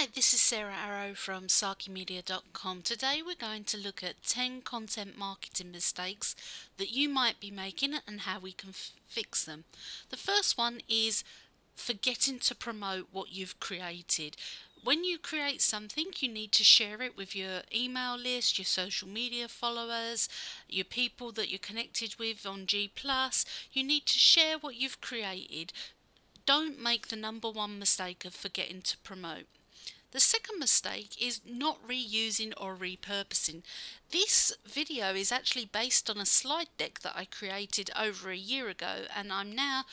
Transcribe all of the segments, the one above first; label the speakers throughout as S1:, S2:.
S1: Hi, this is Sarah Arrow from SakiMedia.com. Today we're going to look at 10 content marketing mistakes that you might be making and how we can fix them. The first one is forgetting to promote what you've created. When you create something, you need to share it with your email list, your social media followers, your people that you're connected with on G+. You need to share what you've created. Don't make the number one mistake of forgetting to promote. The second mistake is not reusing or repurposing. This video is actually based on a slide deck that I created over a year ago, and I'm now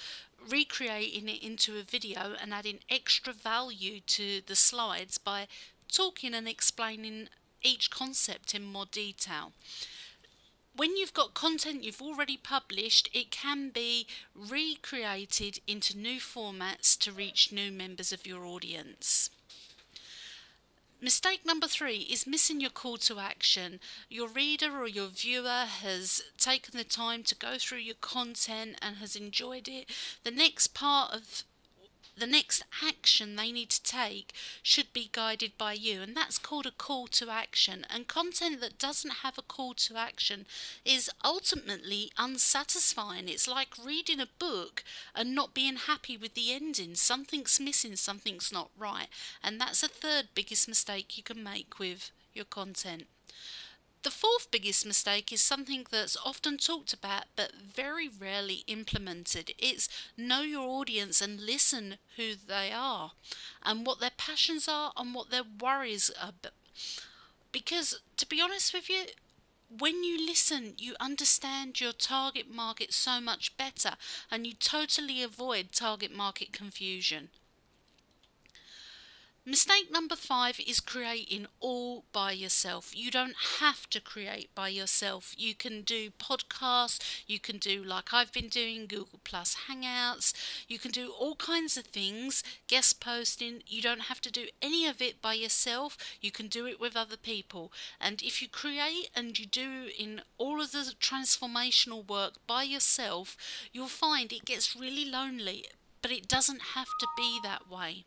S1: recreating it into a video and adding extra value to the slides by talking and explaining each concept in more detail. When you've got content you've already published, it can be recreated into new formats to reach new members of your audience. Mistake number 3 is missing your call to action. Your reader or your viewer has taken the time to go through your content and has enjoyed it. The next action they need to take should be guided by you, and that's called a call to action. And content that doesn't have a call to action is ultimately unsatisfying. It's like reading a book and not being happy with the ending. Something's missing, something's not right, and that's a third biggest mistake you can make with your content. The fourth biggest mistake is something that's often talked about but very rarely implemented. It's know your audience and listen who they are and what their passions are and what their worries are. Because to be honest with you, when you listen, you understand your target market so much better and you totally avoid target market confusion. Mistake number 5 is creating all by yourself. You don't have to create by yourself. You can do podcasts, you can do, like I've been doing, Google Plus Hangouts, you can do all kinds of things, guest posting. You don't have to do any of it by yourself. You can do it with other people. And if you create and you do in all of the transformational work by yourself, you'll find it gets really lonely, but it doesn't have to be that way.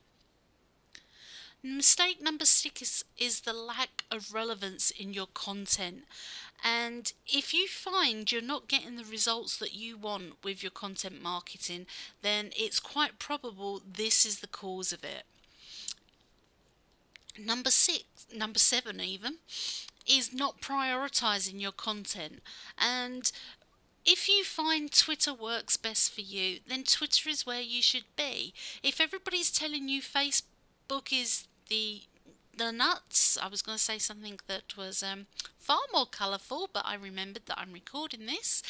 S1: Mistake number 6 is the lack of relevance in your content. And if you find you're not getting the results that you want with your content marketing, then it's quite probable this is the cause of it. Number 7 even, is not prioritizing your content. And if you find Twitter works best for you, then Twitter is where you should be. If everybody's telling you Facebook is the nuts, I was going to say something that was far more colourful, but I remembered that I'm recording this,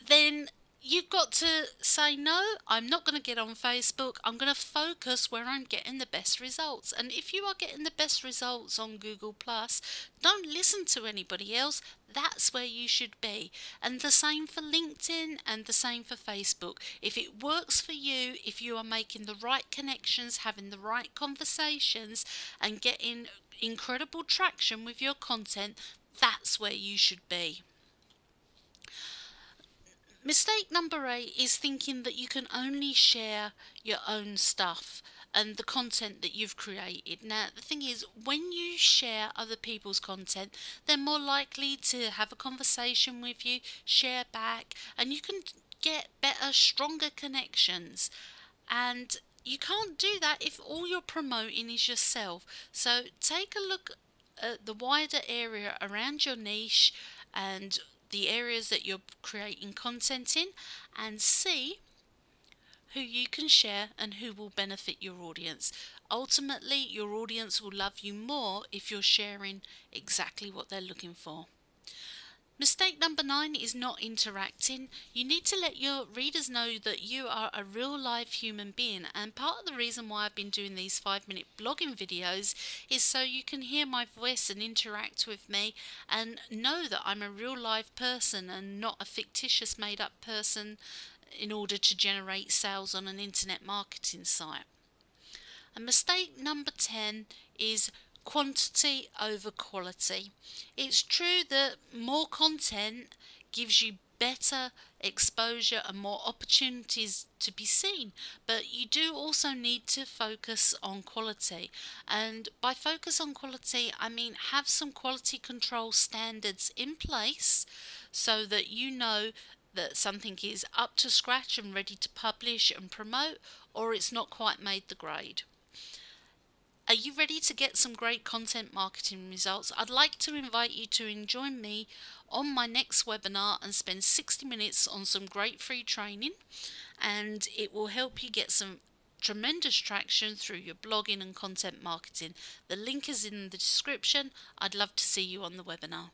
S1: then you've got to say, no, I'm not going to get on Facebook. I'm going to focus where I'm getting the best results. And if you are getting the best results on Google+, don't listen to anybody else. That's where you should be. And the same for LinkedIn and the same for Facebook. If it works for you, if you are making the right connections, having the right conversations and getting incredible traction with your content, that's where you should be. Mistake number 8 is thinking that you can only share your own stuff and the content that you've created. Now, the thing is, when you share other people's content, they're more likely to have a conversation with you, share back, and you can get better, stronger connections. And you can't do that if all you're promoting is yourself. So take a look at the wider area around your niche and the areas that you're creating content in, and see who you can share and who will benefit your audience. Ultimately, your audience will love you more if you're sharing exactly what they're looking for. Mistake number 9 is not interacting. You need to let your readers know that you are a real live human being, and part of the reason why I've been doing these 5-minute blogging videos is so you can hear my voice and interact with me and know that I'm a real live person and not a fictitious made up person in order to generate sales on an internet marketing site. And mistake number 10 is quantity over quality. It's true that more content gives you better exposure and more opportunities to be seen. But you do also need to focus on quality. And by focus on quality, I mean have some quality control standards in place so that you know that something is up to scratch and ready to publish and promote, or it's not quite made the grade. Are you ready to get some great content marketing results? I'd like to invite you to join me on my next webinar and spend 60 minutes on some great free training, and it will help you get some tremendous traction through your blogging and content marketing. The link is in the description. I'd love to see you on the webinar.